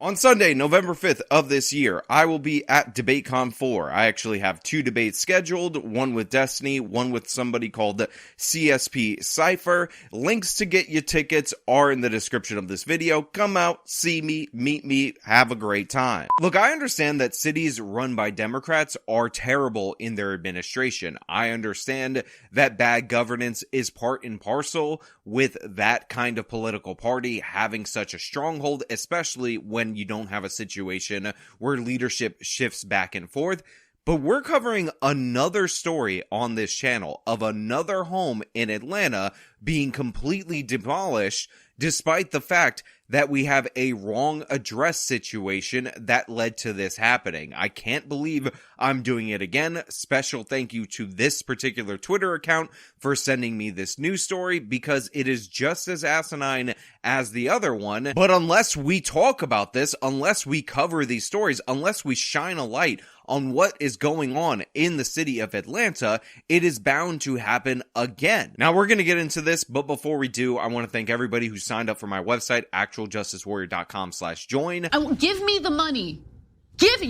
On Sunday, November 5th of this year, I will be at DebateCon 4. I actually have 2 debates scheduled, one with Destiny, one with somebody called CSP Cypher. Links to get your tickets are in the description of this video. Come out, see me, meet me, have a great time. Look, I understand that cities run by Democrats are terrible in their administration. I understand that bad governance is part and parcel with that kind of political party having such a stronghold, especially when you don't have a situation where leadership shifts back and forth. But we're covering another story on this channel of another home in Atlanta being completely demolished, despite the fact that we have a wrong address situation that led to this happening. I can't believe I'm doing it again. Special thank you to this particular Twitter account for sending me this news story, because it is just as asinine as the other one. But unless we talk about this, unless we cover these stories, unless we shine a light on what is going on in the city of Atlanta, it is bound to happen again. Now, we're going to get into this, but before we do, I want to thank everybody who signed up for my website, actualjusticewarrior.com/join. Give me the money. Give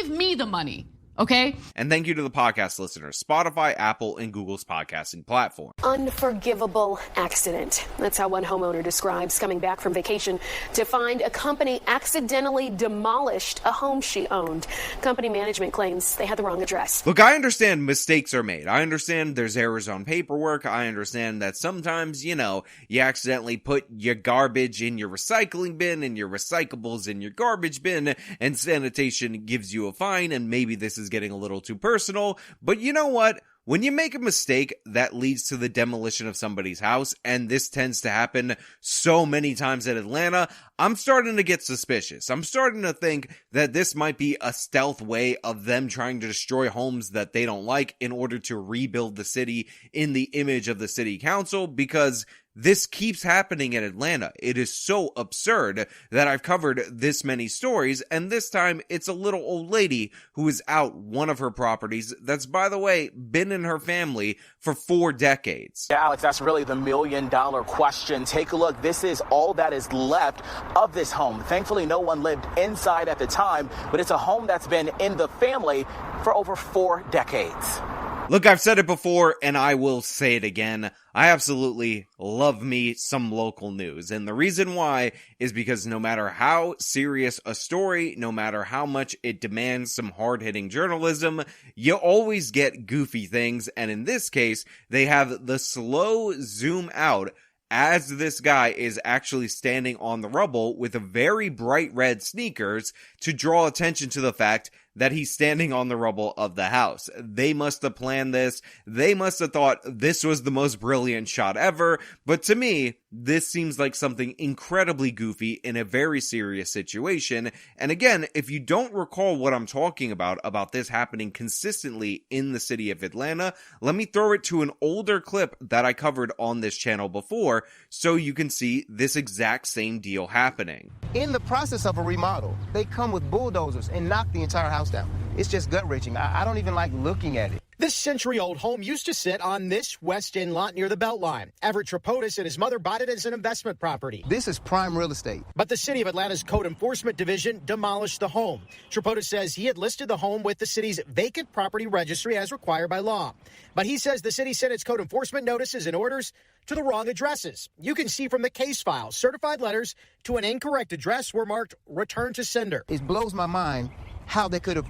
me the money. Okay? And thank you to the podcast listeners, Spotify, Apple, and Google's podcasting platform. Unforgivable accident. That's how one homeowner describes coming back from vacation to find a company accidentally demolished a home she owned. Company management claims they had the wrong address. Look, I understand mistakes are made. I understand there's errors on paperwork. I understand that sometimes, you accidentally put your garbage in your recycling bin and your recyclables in your garbage bin, and sanitation gives you a fine, and maybe this is getting a little too personal, but you know what? When you make a mistake that leads to the demolition of somebody's house, and this tends to happen so many times in Atlanta, I'm starting to get suspicious. I'm starting to think that this might be a stealth way of them trying to destroy homes that they don't like in order to rebuild the city in the image of the city council, because this keeps happening in Atlanta. It is so absurd that I've covered this many stories, and this time it's a little old lady who is out one of her properties that's, by the way, been in her family for 4 decades. Yeah, Alex, that's really the million-dollar question. Take a look. This is all that is left of this home. Thankfully, no one lived inside at the time, but it's a home that's been in the family for over 4 decades. Look, I've said it before, and I will say it again. I absolutely love me some local news. And the reason why is because no matter how serious a story, no matter how much it demands some hard-hitting journalism, you always get goofy things. And in this case, they have the slow zoom out as this guy is actually standing on the rubble with a very bright red sneakers to draw attention to the fact that he's standing on the rubble of the house. They must have planned this. They must have thought this was the most brilliant shot ever. But to me, this seems like something incredibly goofy in a very serious situation. And again, if you don't recall what I'm talking about this happening consistently in the city of Atlanta, let me throw it to an older clip that I covered on this channel before so you can see this exact same deal happening. In the process of a remodel, they come with bulldozers and knock the entire house down. It's just gut-wrenching. I don't even like looking at it. This century-old home used to sit on this West End lot near the Beltline. Everett Tripodis and his mother bought it as an investment property. This is prime real estate. But the City of Atlanta's Code Enforcement Division demolished the home. Tripodis says he had listed the home with the city's vacant property registry as required by law. But he says the city sent its code enforcement notices and orders to the wrong addresses. You can see from the case file, certified letters to an incorrect address were marked return to sender. It blows my mind how they could have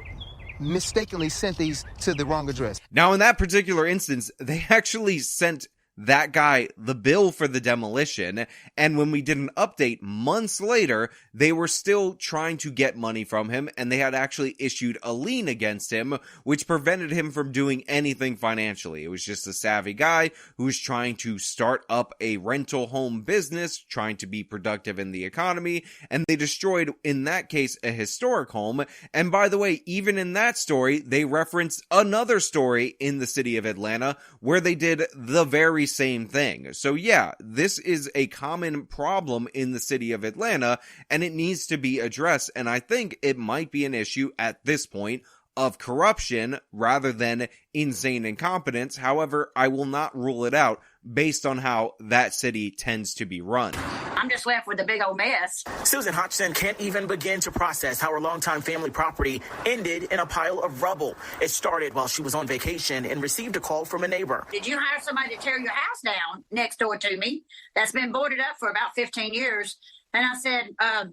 mistakenly sent these to the wrong address. Now, in that particular instance, they actually sent that guy the bill for the demolition, and when we did an update months later, they were still trying to get money from him, and they had actually issued a lien against him, which prevented him from doing anything financially. It was just a savvy guy who was trying to start up a rental home business, trying to be productive in the economy, and they destroyed, in that case, a historic home. And by the way, even in that story, they referenced another story in the city of Atlanta where they did the very same thing. So yeah, this is a common problem in the city of Atlanta, and it needs to be addressed. And I think it might be an issue at this point of corruption rather than insane incompetence. However, I will not rule it out based on how that city tends to be run. I'm just left with a big old mess. Susan Hodgson can't even begin to process how her longtime family property ended in a pile of rubble. It started while she was on vacation and received a call from a neighbor. Did you hire somebody to tear your house down next door to me that's been boarded up for about 15 years? And I said,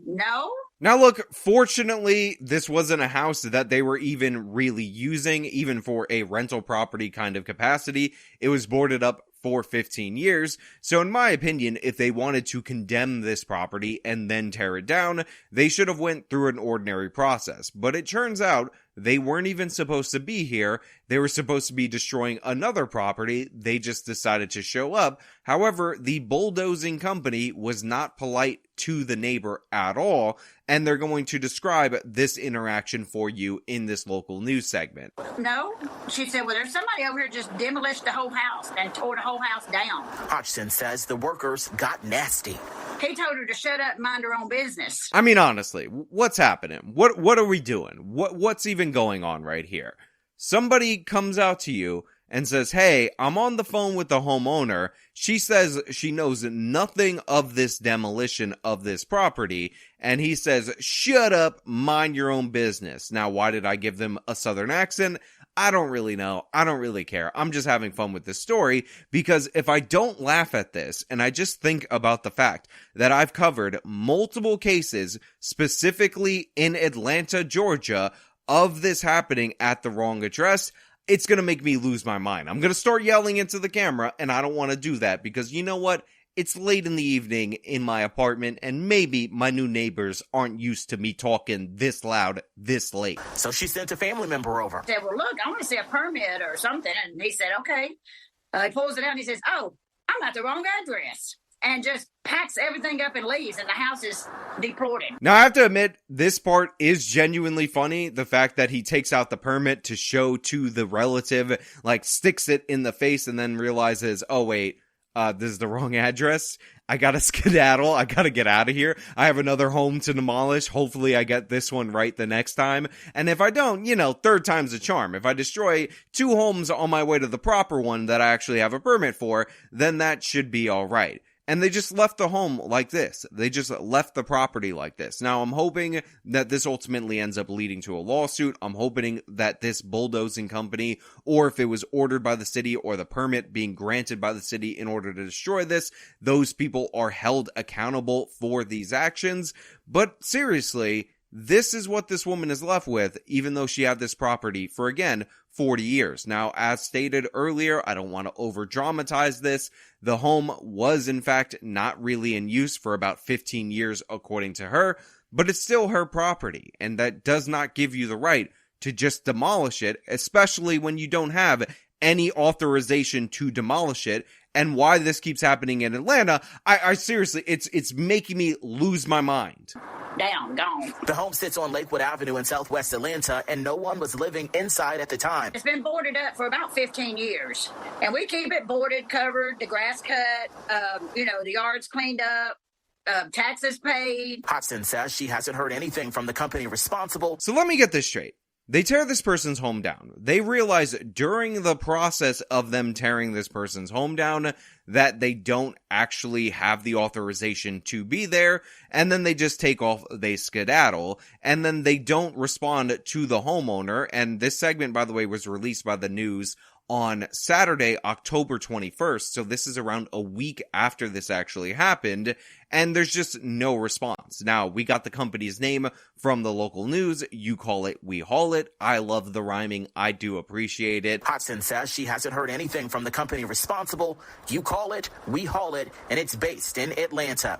no. Now look, fortunately, this wasn't a house that they were even really using, even for a rental property kind of capacity. It was boarded up for 15 years. So in my opinion, if they wanted to condemn this property and then tear it down, they should have went through an ordinary process. But it turns out they weren't even supposed to be here. They were supposed to be destroying another property. They just decided to show up. However, the bulldozing company was not polite to the neighbor at all, and they're going to describe this interaction for you in this local news segment. No. She said, well, there's somebody over here just demolished the whole house and tore the whole house down. Hodgson says the workers got nasty. He told her to shut up and mind her own business. I mean, honestly, what's happening? What are we doing? What's even going on right here? Somebody comes out to you and says, hey, I'm on the phone with the homeowner. She says she knows nothing of this demolition of this property. And he says, shut up, mind your own business. Now, why did I give them a southern accent? I don't really know. I don't really care. I'm just having fun with this story, because if I don't laugh at this and I just think about the fact that I've covered multiple cases, specifically in Atlanta, Georgia, of this happening at the wrong address, it's going to make me lose my mind. I'm going to start yelling into the camera, and I don't want to do that because you know what? It's late in the evening in my apartment, and maybe my new neighbors aren't used to me talking this loud this late. So she sent a family member over. I said, well, look, I want to see a permit or something. And he said, okay. He pulls it out and he says, oh, I'm at the wrong address. And just packs everything up and leaves, and the house is deported. Now, I have to admit, this part is genuinely funny. The fact that he takes out the permit to show to the relative, like sticks it in the face and then realizes, oh, wait, this is the wrong address. I gotta skedaddle. I gotta get out of here. I have another home to demolish. Hopefully I get this one right the next time. And if I don't, third time's a charm. If I destroy 2 homes on my way to the proper one that I actually have a permit for, then that should be alright. And they just left the home like this. They just left the property like this. Now, I'm hoping that this ultimately ends up leading to a lawsuit. I'm hoping that this bulldozing company, or if it was ordered by the city or the permit being granted by the city in order to destroy this, those people are held accountable for these actions. But seriously, this is what this woman is left with, even though she had this property for, again, 40 years. Now, as stated earlier, I don't want to over-dramatize this. The home was, in fact, not really in use for about 15 years, according to her, but it's still her property, and that does not give you the right to just demolish it, especially when you don't have any authorization to demolish it. And why this keeps happening in Atlanta, I seriously, it's making me lose my mind. Down, gone. The home sits on Lakewood Avenue in southwest Atlanta, and no one was living inside at the time. It's been boarded up for about 15 years. And we keep it boarded, covered, the grass cut, the yard's cleaned up, taxes paid. Hodgson says she hasn't heard anything from the company responsible. So let me get this straight. They tear this person's home down. They realize during the process of them tearing this person's home down that they don't actually have the authorization to be there, and then they just take off, they skedaddle, and then they don't respond to the homeowner. And this segment, by the way, was released by the news on Saturday, October 21st, so this is around a week after this actually happened, and there's just no response. Now, we got the company's name from the local news. You call it, we haul it. I love the rhyming. I do appreciate it. Hodgson says she hasn't heard anything from the company responsible. You call it, we haul it, and it's based in Atlanta.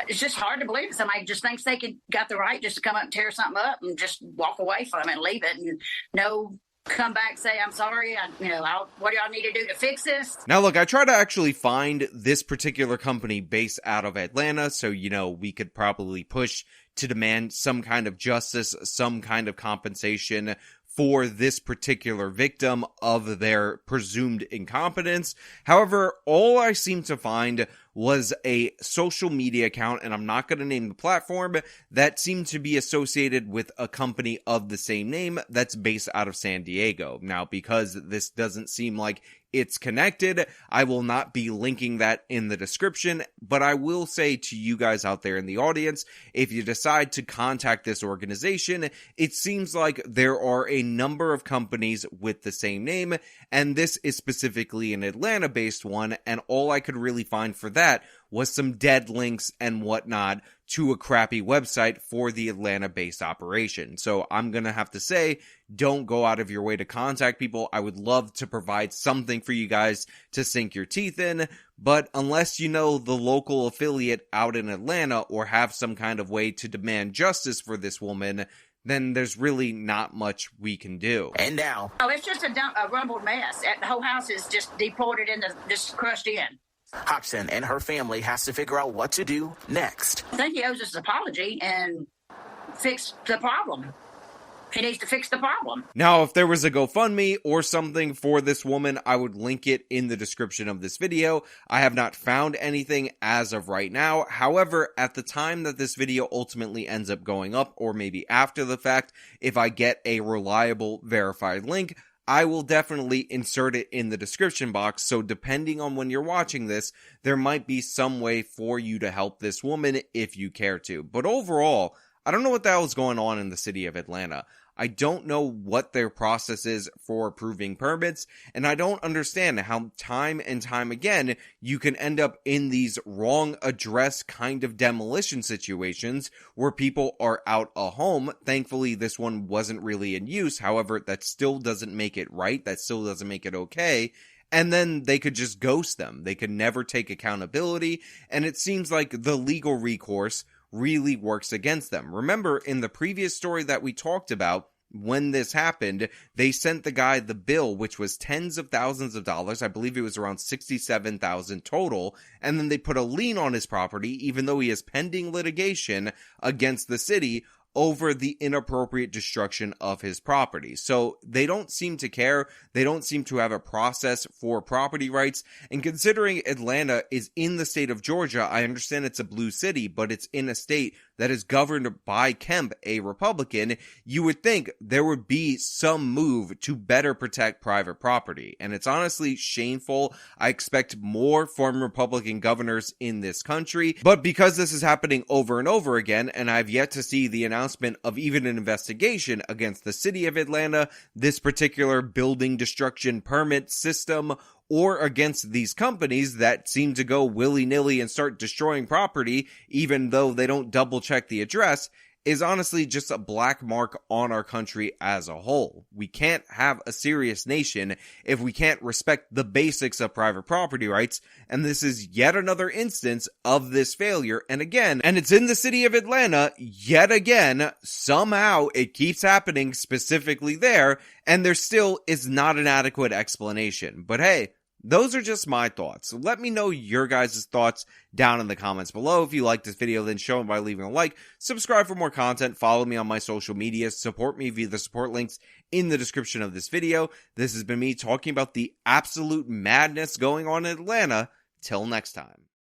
It's just hard to believe somebody just thinks they got the right just to come up and tear something up and just walk away from it and leave it, and come back, say, I'm sorry, what do y'all need to do to fix this? Now, look, I try to actually find this particular company based out of Atlanta, so, we could probably push to demand some kind of justice, some kind of compensation for this particular victim of their presumed incompetence. However, all I seem to find was a social media account, and I'm not going to name the platform, that seemed to be associated with a company of the same name that's based out of San Diego. Now, because this doesn't seem like it's connected. I will not be linking that in the description, but I will say to you guys out there in the audience, if you decide to contact this organization, it seems like there are a number of companies with the same name, and this is specifically an Atlanta-based one, and all I could really find for that was some dead links and whatnot to a crappy website for the Atlanta-based operation. So I'm gonna have to say, don't go out of your way to contact people. I would love to provide something for you guys to sink your teeth in, but unless you know the local affiliate out in Atlanta or have some kind of way to demand justice for this woman, then there's really not much we can do. And now, Oh, it's just a rumbled mess. The whole house is just deported into just crushed in. Hodgson and her family has to figure out what to do next. I think he owes us an apology and fix the problem. He needs to fix the problem. Now, if there was a GoFundMe or something for this woman, I would link it in the description of this video. I have not found anything as of right now. However, at the time that this video ultimately ends up going up, or maybe after the fact, if I get a reliable verified link, I will definitely insert it in the description box, so depending on when you're watching this, there might be some way for you to help this woman if you care to. But overall, I don't know what the hell is going on in the city of Atlanta. I don't know what their process is for approving permits, and I don't understand how time and time again you can end up in these wrong address kind of demolition situations where people are out a home. Thankfully, this one wasn't really in use. However, that still doesn't make it right. That still doesn't make it okay. And then they could just ghost them. They could never take accountability, and it seems like the legal recourse really works against them. Remember, in the previous story that we talked about, when this happened, they sent the guy the bill, which was tens of thousands of dollars. I believe it was around $67,000 total. And then they put a lien on his property, even though he is pending litigation against the city over the inappropriate destruction of his property. So they don't seem to care. They don't seem to have a process for property rights. And considering Atlanta is in the state of Georgia, I understand it's a blue city, but it's in a state that is governed by Kemp, a Republican. You would think there would be some move to better protect private property. And it's honestly shameful. I expect more from Republican governors in this country. But because this is happening over and over again, and I've yet to see the announcement of even an investigation against the city of Atlanta, this particular building destruction permit system, or against these companies that seem to go willy-nilly and start destroying property even though they don't double-check the address, is honestly just a black mark on our country as a whole. We can't have a serious nation if we can't respect the basics of private property rights, and this is yet another instance of this failure. And again, and it's in the city of Atlanta, yet again, somehow it keeps happening specifically there, and there still is not an adequate explanation. But hey, those are just my thoughts. Let me know your guys' thoughts down in the comments below. If you like this video, then show them by leaving a like. Subscribe for more content. Follow me on my social media. Support me via the support links in the description of this video. This has been me talking about the absolute madness going on in Atlanta. Till next time.